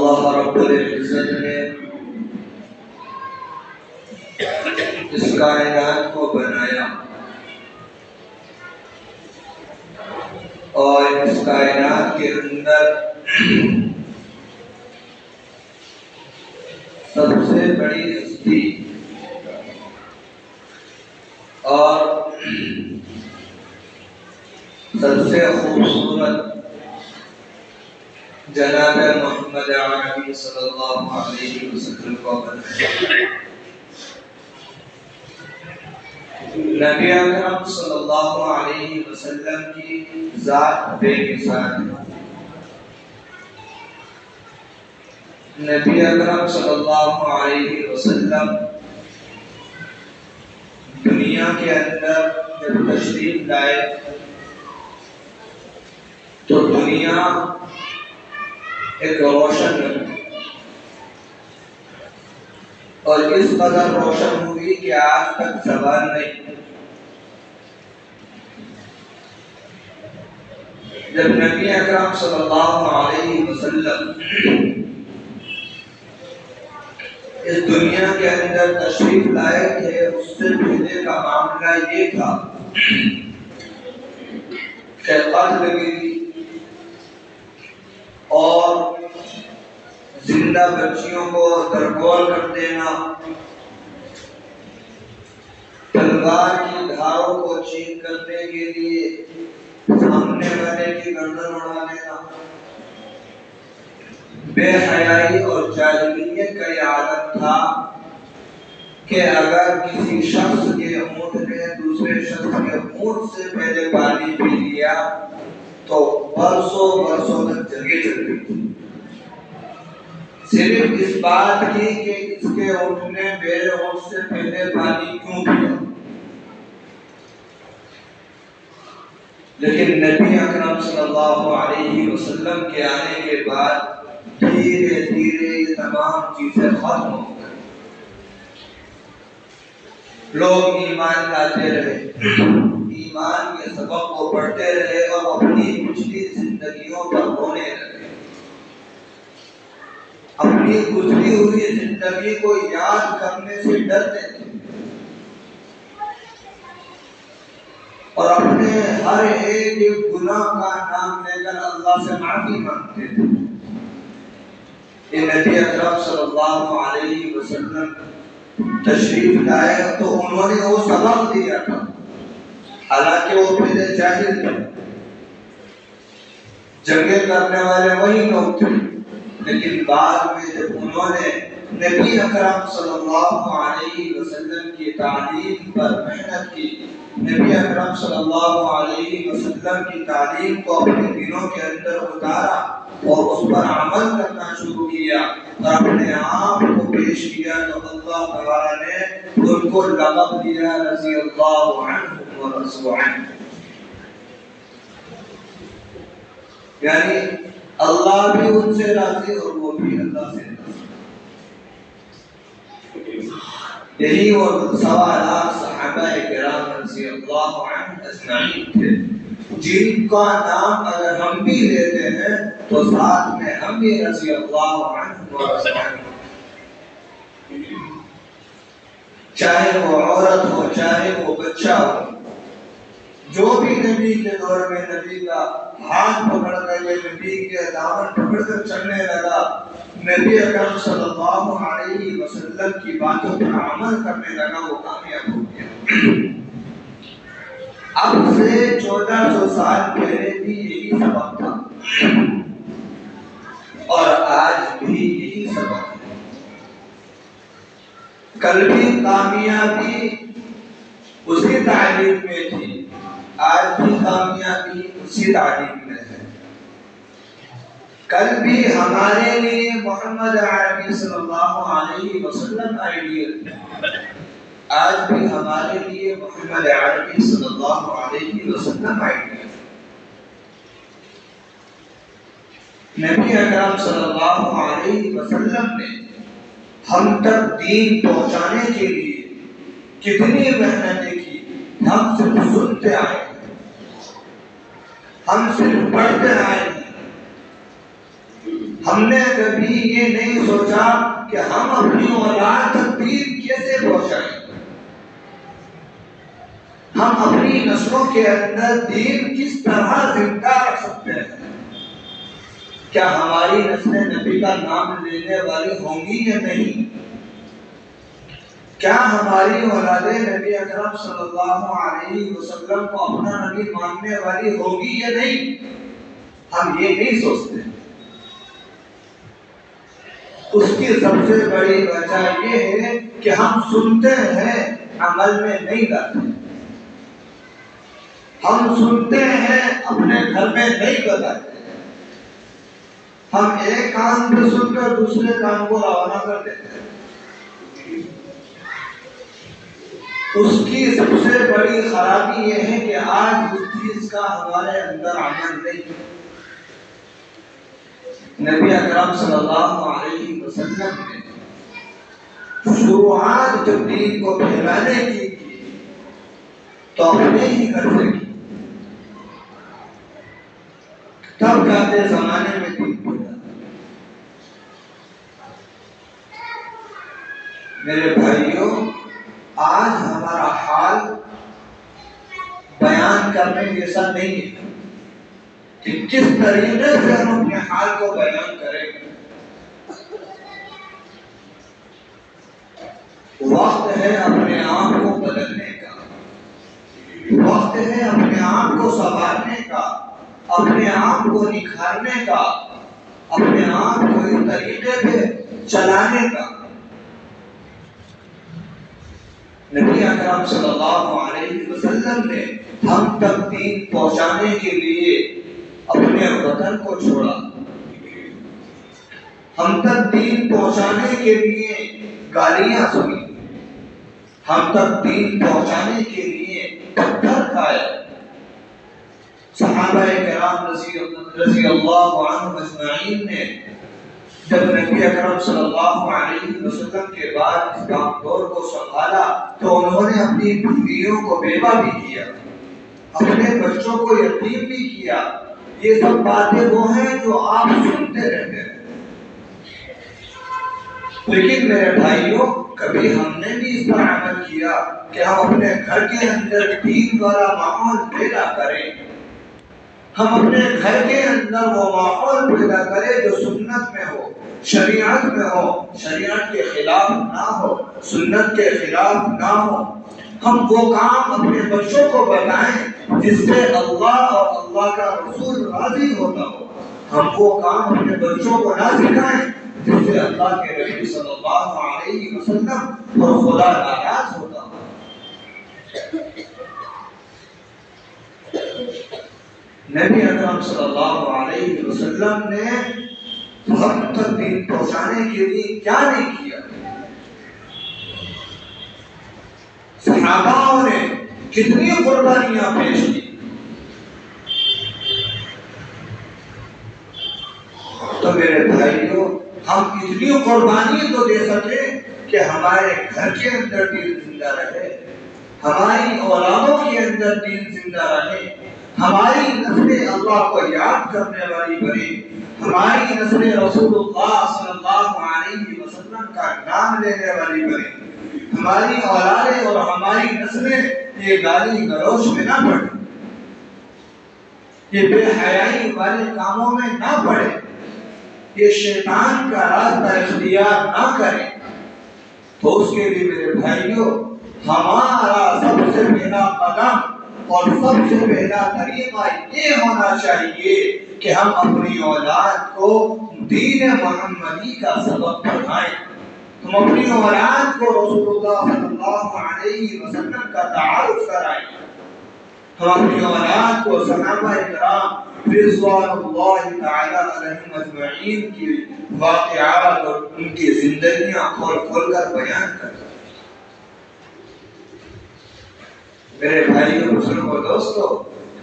اللہ رب العزت نے اس کائنات کو بنایا اور اس کائنات کے اندر سب سے بڑی ہستی اور سب سے خوبصورت جناب محمد عربی صلی اللہ علیہ وسلم کو بنایا۔ نبی اکرم صلی اللہ علیہ وسلم کی ذات بے مثال ہے۔ نبی اکرم صلی اللہ علیہ وسلم دنیا کے اندر جب تشریف لائے تو دنیا ایک روشن بنی اور اس قدر روشن ہوئی کہ آج تک زوال نہیں۔ جب نبی اکرم صلی اللہ علیہ وسلم اس دنیا کے اندر تشریف لائے تھے، اس سے پہلے کا معاملہ یہ تھا کہ قتل بھی اور زندہ بچیوں کو درگور کر دینا، تلوار کی دھاروں کو چین کرنے کے لیے سامنے والے کی گردن اڑا دینا، بے حیائی اور جاہلیت کا یہ عادت تھا کہ اگر کسی شخص کے اونٹ نے دوسرے شخص کے اونٹ سے پہلے پانی پی لیا تو برسوں برسوں تک جنگیں چل رہی تھی، صرف اس بات کی کہ اس کے اونٹ نے میرے اونٹ سے پہلے پانی کیوں پیا۔ لیکن نبی اکرم صلی اللہ علیہ وسلم کے آنے کے بعد دھیرے دھیرے یہ تمام چیزیں ختم ہو گئی۔ لوگ ایمان لاتے رہے، ایمان کے سبق کو پڑھتے رہے اور اپنی پچھلی زندگیوں پر رونے لگے، اپنی گزری ہوئی زندگی کو یاد کرنے سے ڈرتے تھے اور اپنے ہر ایک گناہ کا نام لے کر اللہ سے معافی مانگتے تھے۔ یہ نبی اکرم صلی اللہ علیہ وسلم تشریف لائے تو انہوں نے وہ سبق دیا تھا، حالانکہ وہ پہلے جاہل تھے، جنگیں کرنے والے وہی لوگ تھے، لیکن بعد میں جب انہوں نے نبی اکرم صلی اللہ علیہ وسلم کی تعلیم پر محنت کی، نبی اکرم صلی اللہ علیہ وسلم کی تعلیم کو اپنے دلوں کے اندر اتارا اور اس پر عمل کرنا شروع کیا اور اپنے آپ کو پیش کیا تو اللہ تعالیٰ نے ان کو لقب دیا رضی اللہ عنہ و رضوا عنہ، یعنی اللہ بھی ان سے راضی اور وہ بھی اللہ سے راضی۔ یہی وہ 1.25 صحابہ کرام رضی اللہ عنہ اجمعین تھے جن کا نام اگر ہم بھی لیتے ہیں تو ساتھ میں ہم بھی رضی اللہ عنہ و رضوا عنہ، چاہے وہ عورت ہو چاہے وہ بچہ ہو، جو بھی نبی کے دور میں نبی کا ہاتھ پکڑ کر یا نبی کے دامن پکڑ کر چلنے لگا، نبی اکرم صلی اللہ علیہ وسلم کی باتوں پر عمل کرنے لگا، وہ کامیاب ہو گیا۔ اب سے 1400 سال پہلے بھی یہی سبق تھا اور آج بھی یہی سبق ہے۔ کل بھی کامیابی اسی تعلیم میں تھی، آج بھی کامیابی اسی تعلیم میں ہے۔ کل بھی ہمارے لیے محمد عربی صلی اللہ علیہ وسلم آئیڈیل تھے، آج بھی ہمارے لیے محمد عربی صلی اللہ علیہ وسلم آئیڈیل ہے۔ نبی اکرم صلی اللہ علیہ وسلم نے ہم تک دین پہنچانے کے لیے کتنی محنتیں کی، ہم صرف سنتے آئے ہیں، ہم صرف پڑھتے آئے ہیں، ہم نے کبھی یہ نہیں سوچا کہ ہم اپنی اولاد تک دین کیسے پہنچائیں، ہم اپنی نسلوں کے اندر دین کس طرح زندہ رکھ سکتے ہیں۔ کیا ہماری نسلیں نبی کا نام لینے والی ہوں گی یا نہیں؟ کیا ہماری اولادیں نبی اکرم صلی اللہ علیہ وسلم کو اپنا نبی ماننے والی ہوگی یا نہیں؟ ہم یہ نہیں سوچتے۔ اس کی سب سے بڑی وجہ یہ ہے کہ ہم سنتے ہیں، عمل میں نہیں لاتے۔ ہم سنتے ہیں، اپنے گھر میں نہیں بتاتے۔ ہم ایک کان سے سن کر دوسرے کان کو روانہ کر دیتے ہیں۔ اس کی سب سے بڑی خرابی یہ ہے کہ آج اس چیز کا ہمارے اندر عمل نہیں۔ نبی اکرم صلی اللہ علیہ وسلم نے شروعات جب دین کو پھیلانے کی تو اپنے ہی گھر سے کی، تب جاتے زمانے میں دین پھیلا۔ میرے بھائیوں، آج ہمارا حال بیان کرنے جیسا نہیں ہے کہ کس طریقے سے ہم اپنے حال کو بیان کریں گے۔ وقت ہے اپنے آپ کو بدلنے کا، وقت ہے اپنے آپ کو سنوارنے کا، اپنے آپ کو نکھارنے کا، اپنے آپ کو اس طریقے سے چلانے کا۔ نبی اکرم صلی اللہ علیہ وسلم نے ہم تک دین پہنچانے کے لیے اپنے وطن کو چھوڑا، ہم تک دین پہنچانے کے لیے گالیاں سنی، ہم تک دین پہنچانے کے لیے پتھر کھائے۔ صحابہ کرام رضی اللہ عنہم اجمعین نے جب نبی اکرم صلی اللہ علیہ وسلم کے بعد اسلام دور کو سنبھالا تو انہوں نے اپنی بیویوں کو بیوہ بھی کیا، اپنے بچوں کو یتیم بھی کیا۔ یہ سب باتیں وہ ہیں جو آپ سنتے رہتے ہیں، لیکن میرے بھائیوں کبھی ہم نے بھی اس پر عمل کیا کہ ہم اپنے گھر کے اندر دین والا ماحول پیدا کریں، ہم اپنے گھر کے اندر وہ ماحول پیدا کریں جو سنت میں ہو، شریعت میں ہو، شریعت کے خلاف نہ ہو، سنت کے خلاف نہ ہو۔ ہم وہ کام اپنے بچوں کو بتائیں جس سے اللہ اور اللہ کا رسول راضی ہوتا ہو۔ ہم وہ کام اپنے بچوں کو نہ سکھائیں جس سے اللہ کے نبی صلی اللہ علیہ وسلم اور خدا ناراض ہوتا ہو۔ نبی اکرم صلی اللہ علیہ وسلم نے ہم تک دین پہنچانے کے لیے کیا نہیں کیا؟ صحابہ نے کتنی قربانیاں پیش کی۔ تو میرے بھائیوں، ہم اتنی قربانی تو دے سکے کہ ہمارے گھر کے اندر دین زندہ رہے، ہماری اولادوں کے اندر دین زندہ رہے، ہماری نسلیں اللہ کو یاد کرنے والی بنے، ہماری نسلیں رسول اللہ صلی اللہ علیہ وسلم کا نام لینے والی بنے، ہماری اولادیں اور ہماری نسلیں یہ گالی گلوچ میں نہ پڑیں، یہ بے حیائی والے کاموں میں نہ پڑیں، یہ شیطان کا راستہ اختیار نہ کریں۔ تو اس کے لیے میرے بھائیوں، ہمارا سب سے پہلا قدم اور سب سے پہلا طریقہ یہ ہونا چاہیے کہ ہم اپنی اولاد کو دین محمدی کا سبق پڑھائیں، ہم اپنی اولاد کو رسول اللہ صلی اللہ علیہ وسلم کا تعارف کرائیں، ہم اپنی اولاد کو صحابہ کرام رضوان اللہ تعالی علیہم اجمعین کی واقعات اور ان کی زندگیاں کھول کھول کر بیان کریں۔ میرے بھائیوں، بزرگوں، دوستوں،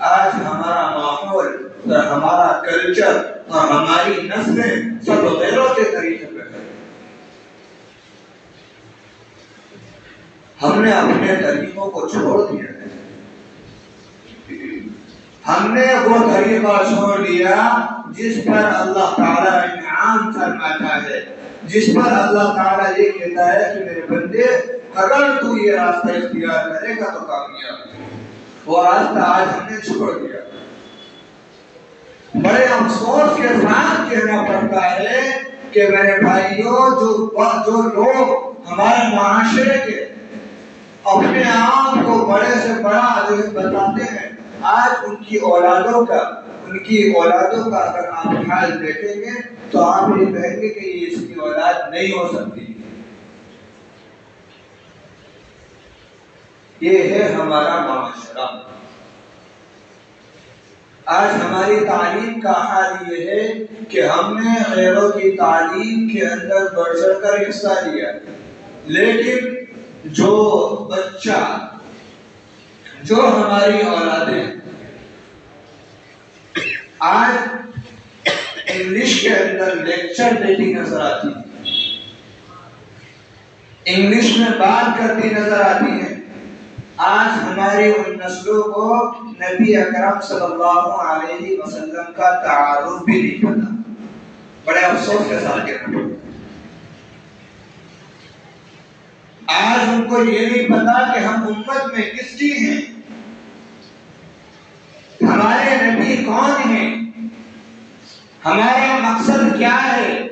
آج ہمارا ماحول اور ہمارا کلچر اور ہماری نسلیں سب غیروں کے طریقے پہ ہے۔ ہم نے اپنے طریقوں کو چھوڑ دیا ہے، ہم نے وہ طریقہ چھوڑ دیا جس پر اللہ تعالیٰ انعام فرماتا ہے، جس پر اللہ تعالیٰ یہ کہتا ہے کہ میرے بندے اگر تو یہ راستہ اختیار کرے گا تو کامیاب، وہ راستہ آج ہم نے چھوڑ دیا۔ بڑے افسوس کے ساتھ کہنا پڑتا ہے کہ میرے بھائیوں، جو لوگ ہمارے معاشرے کے اپنے آپ کو بڑے سے بڑا بتاتے ہیں، آج ان کی اولادوں کا اگر آپ حال دیکھیں گے تو آپ یہ کہیں گے کہ یہ اس کی اولاد نہیں ہو سکتی۔ یہ ہے ہمارا معاشرہ۔ آج ہماری تعلیم کا حال یہ ہے کہ ہم نے غیروں کی تعلیم کے اندر بڑھ چڑھ کر حصہ لیا، لیکن جو بچہ، جو ہماری اولادیں آج انگلش کے اندر لیکچر دیتی نظر آتی ہیں، انگلش میں بات کرتی نظر آتی ہیں، آج ہماری ان نسلوں کو نبی اکرم صلی اللہ علیہ وسلم کا تعارف بھی نہیں پتا۔ بڑے افسوس کے ساتھ کہنا پڑتا ہے، آج ان کو یہ نہیں پتا کہ ہم امت میں کس کی ہیں، ہمارے نبی کون ہیں، ہمارا مقصد کیا ہے،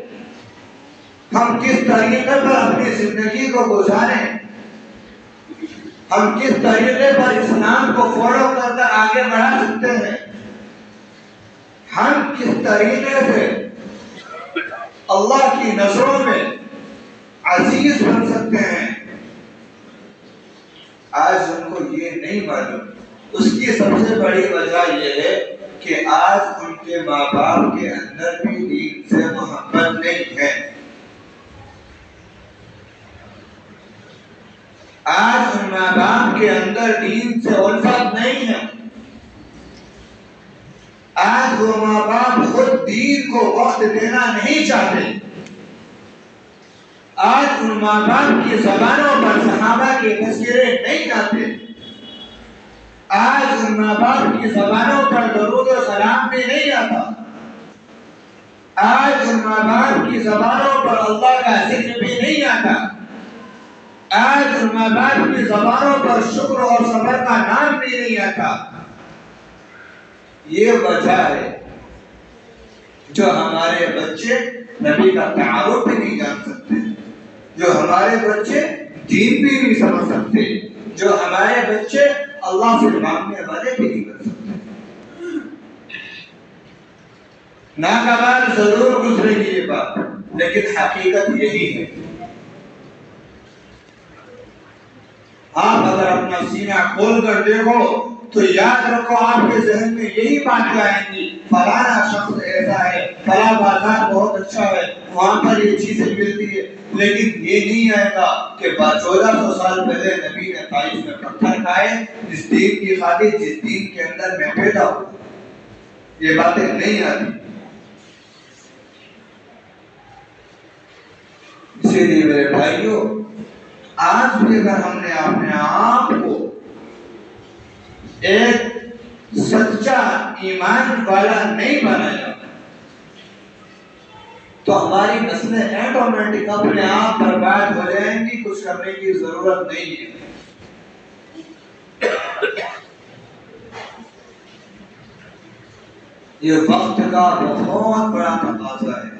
ہم کس طریقے پر اپنی زندگی کو گزاریں، ہم کس طریقے پر اسلام کو فالو کر کر آگے بڑھا سکتے ہیں، ہم کس طریقے سے اللہ کی نظروں میں عزیز بن سکتے ہیں، آج ان کو یہ نہیں معلوم۔ اس کی سب سے بڑی وجہ یہ ہے کہ آج ان کے ماں باپ کے اندر بھی دین سے محبت نہیں ہے، آج ان ماں باپ کے اندر دین سے الفت نہیں ہے، آج وہ ماں باپ خود دین کو وقت دینا نہیں چاہتے، آج ان ماں باپ کی زبانوں پر صحابہ کے تذکرے نہیں آتے، آج ان ماں باپ کی زبانوں پر درود و سلام بھی نہیں آتا، آج ان ماں باپ کی زبانوں پر اللہ کا ذکر بھی نہیں آتا، آج ان ماں باپ کی زبانوں پر شکر اور صبر کا نام بھی نہیں آتا۔ یہ وجہ ہے جو ہمارے بچے نبی کا تعارف بھی نہیں جان سکتے، جو ہمارے بچے دین بھی نہیں سمجھ سکتے، جو ہمارے بچے اللہ سے مانگنے والے بھی نہیں کر سکتے۔ ناگوار ضرور گزرے گی یہ بات، لیکن حقیقت یہی ہے۔ آپ اگر اپنا سینہ کھول کر دیکھو تو یاد رکھو آپ کے ذہن میں یہی باتیں آئیں گی، فلانا شخص ایسا ہے، فلاں بازار بہت اچھا ہے، وہاں پر یہ چیزیں ملتی ہے، لیکن یہ نہیں آئے گا کہ 1400 سال پہلے نبی نے طائف میں پتھر کھائے جس دین کی خاطر، جس دین کے اندر میں پیدا ہوں۔ یہ باتیں نہیں آتی۔ اسی لیے میرے بھائیوں، آج بھی اگر ہم نے اپنے آپ کو ایک سچا ایمان والا نہیں بنایا تو ہماری نسلیں ایٹومیٹک اپنے آپ برباد ہو جائیں گی، کچھ کرنے کی ضرورت نہیں ہے۔ یہ وقت کا بہت بڑا تقاضا ہے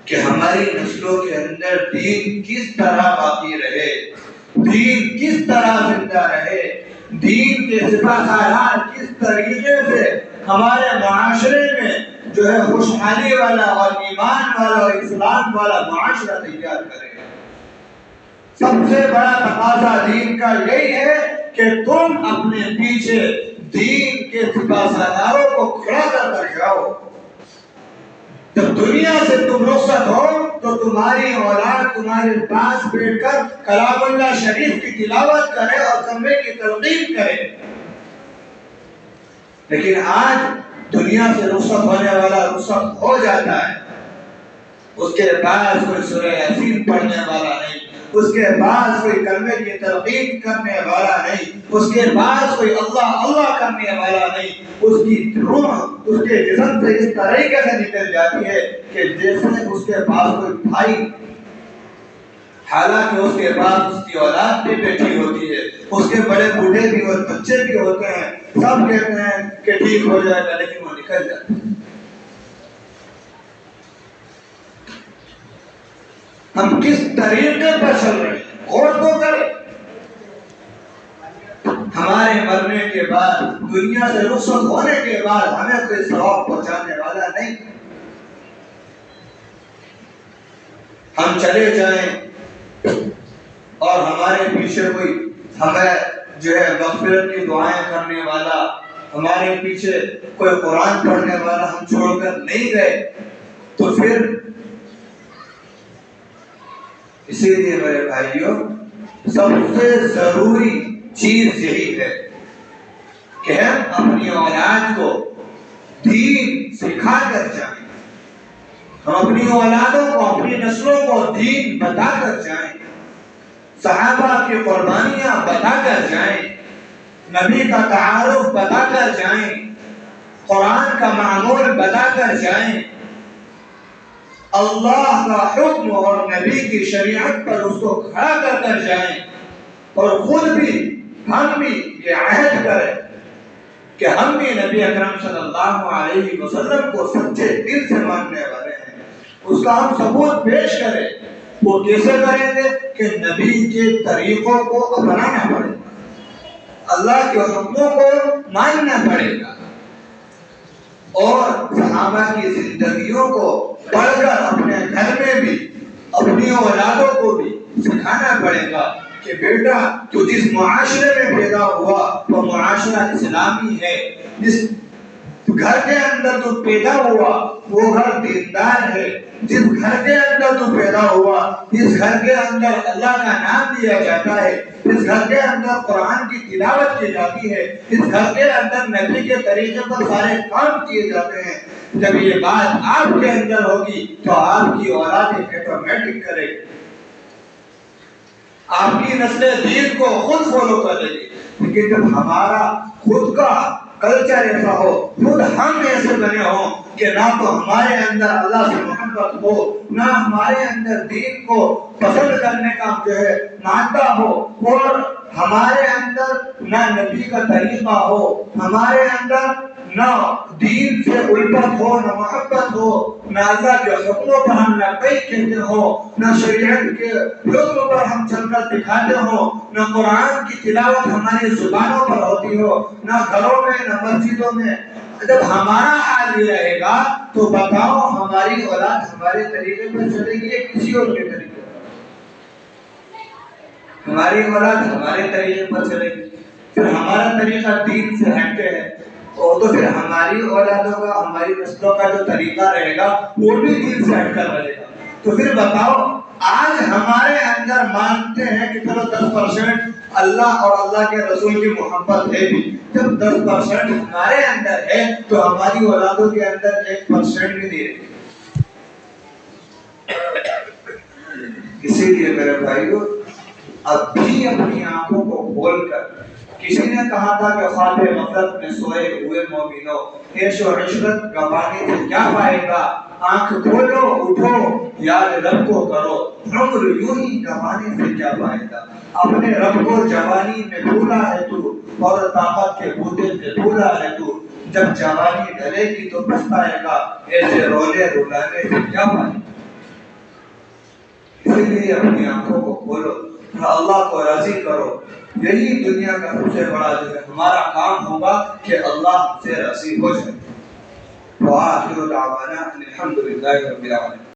کہ ہماری نسلوں کے اندر دین کس طرح باقی رہے، دین کس طرح زندہ رہے، دین کے صفات حالات کس طریقے سے ہمارے معاشرے میں جو ہے خوشحالی والا اور ایمان والا اور اسلام والا معاشرہ تیار کرے۔ سب سے بڑا تقاضا دین کا یہی ہے کہ تم اپنے پیچھے دین کے سپاسالاروں کو کھڑا کر جاؤ۔ جب دنیا سے تم رخصت ہو تو تمہاری اولاد تمہارے پاس بیٹھ کر کلام اللہ شریف کی تلاوت کرے اور کلمے کی تلقین کرے، لیکن آج دنیا سے رخصت ہونے والا رخصت ہو جاتا ہے، اس کے پاس کوئی سورہ یاسین پڑھنے والا نہیں، اس کے بعد کوئی کلمے کی تلقین کرنے والا نہیں، اس کے بعد کوئی اللہ اللہ کرنے والا نہیں، اس کی روح اس کے جسم سے اس طریقے سے نکل جاتی ہے کہ جیسے اس کے پاس کوئی بھائی، حالانکہ اس کے بعد اس کی اولاد بھی بیٹھی ہوتی ہے، اس کے بڑے بوڑھے بھی اور بچے بھی ہوتے ہیں، سب کہتے ہیں کہ ٹھیک ہو جائے گا، لیکن وہ نکل جاتا ہے۔ ہم کس طریقے پر چل رہے ہیں غور تو کریں۔ ہمارے مرنے کے بعد، دنیا سے رخصت ہونے کے بعد ہمیں کوئی ثواب پہنچانے والا نہیں۔ ہم چلے جائیں اور ہمارے پیچھے کوئی ہمیں جو ہے مغفرت کی دعائیں کرنے والا، ہمارے پیچھے کوئی قرآن پڑھنے والا ہم چھوڑ کر نہیں گئے تو پھر اسی لیے میرے بھائیوں، سب سے ضروری چیز یہی ہے کہ ہم اپنی اولاد کو دین سکھا کر جائیں، ہم اپنی اولادوں کو، اپنی نسلوں کو دین بتا کر جائیں، صحابہ کی قربانیاں بتا کر جائیں، نبی کا تعارف بتا کر جائیں، قرآن کا معمول بتا کر جائیں، اللہ کا حکم اور نبی کی شریعت پر اس کو کھڑا کر جائیں، اور خود بھی ہم بھی یہ عہد کریں کہ ہم بھی نبی اکرم صلی اللہ علیہ وسلم کو سچے دل سے ماننے والے ہیں، اس کا ہم ثبوت پیش کریں۔ وہ کیسے کریں گے کہ نبی کے طریقوں کو اپنانا پڑے گا، اللہ کے حکموں کو ماننا پڑے گا، اور صحابہ کی زندگیوں کو پڑھ کر اپنے گھر میں بھی اپنی اولادوں کو بھی سکھانا پڑے گا کہ بیٹا تو جس معاشرے میں پیدا ہوا وہ معاشرہ اسلامی ہے، جس گھر کے اندر تو پیدا ہوا وہ گھر دیندار ہے، جس گھر کے اندر تو پیدا ہوا جس گھر کے اندر اللہ کا نام لیا جاتا ہے، جس گھر کے اندر قرآن کی تلاوت کی جاتی ہے، جس گھر کے اندر نبی کے طریقے پر سارے کام کیے جاتے ہیں، جب یہ بات آپ کے اندر ہوگی تو آپ کی اولاد آٹومیٹک کرے گی، آپ کی نسل دین کو خود فالو کرے گی۔ لیکن جب ہمارا خود کا کلچر ایسا ہو، خود ہم ایسے بنے ہوں کہ نہ تو ہمارے اندر اللہ سے محبت ہو، نہ ہمارے اندر دین کو پسند کرنے کا جو ہے مادہ ہو، اور ہمارے اندر نہ نبی کا طریقہ ہو، ہمارے اندر نہ دین سے الفت ہو، نہ محبت ہو، نہ اللہ کے حکموں پر ہم لبیک کہتے ہو، نہ شریعت کے حکم پر ہم چل کر دکھاتے ہو، نہ قرآن کی تلاوت ہماری زبانوں پر ہوتی ہو، نہ گھروں میں نہ مسجدوں میں، جب ہمارا حال یہ رہے گا تو بتاؤ ہماری اولاد ہمارے طریقے پر چلے گی یا کسی اور کے طریقے پر؟ ہماری اولاد ہمارے طریقے پر چلے گی، پھر ہمارا طریقہ دین سے ہٹ کے ہے، تو پھر ہماری اولادوں کا، ہماری نسلوں کا جو طریقہ رہے گا وہ بھی دین سے ہٹ کر رہے گا۔ تو پھر بتاؤ آج ہمارے اندر مانتے ہیں کہ چلو 10% اللہ اور اللہ کے رسول کی محبت ہے بھی، جب 10% ہمارے اندر ہے تو ہماری اولادوں کے اندر 1% بھی نہیں رہے۔ اسی لیے میرے بھائیو، اب بھی اپنی آنکھوں کو کھول کر، کسی نے کہا تھا کہ خواب غفلت میں سوئے ہوئے مومنوں، عیش و عشرت گنوانے سے کیا پائے گا، آنکھ کھولو اٹھو یاد رب کو کرو، عمر یوں ہی گنوانے سے کیا پائے گا، اپنے رب کو جوانی میں بھولا ہے تو، اور طاقت کے بوتے پہ بھولا ہے تو، جب جوانی ڈھلے گی تو پچھتائے گا، ایسے رونے رلانے سے کیا پائے گا۔ اسی لیے اپنی آنکھوں کو کھولو، اللہ کو راضی کرو، یہی دنیا کا سب سے بڑا جو ہے ہمارا کام ہوگا کہ اللہ ہم سے راضی ہو جائے۔ وآخر دعوانا الحمدللہ رب العالمین۔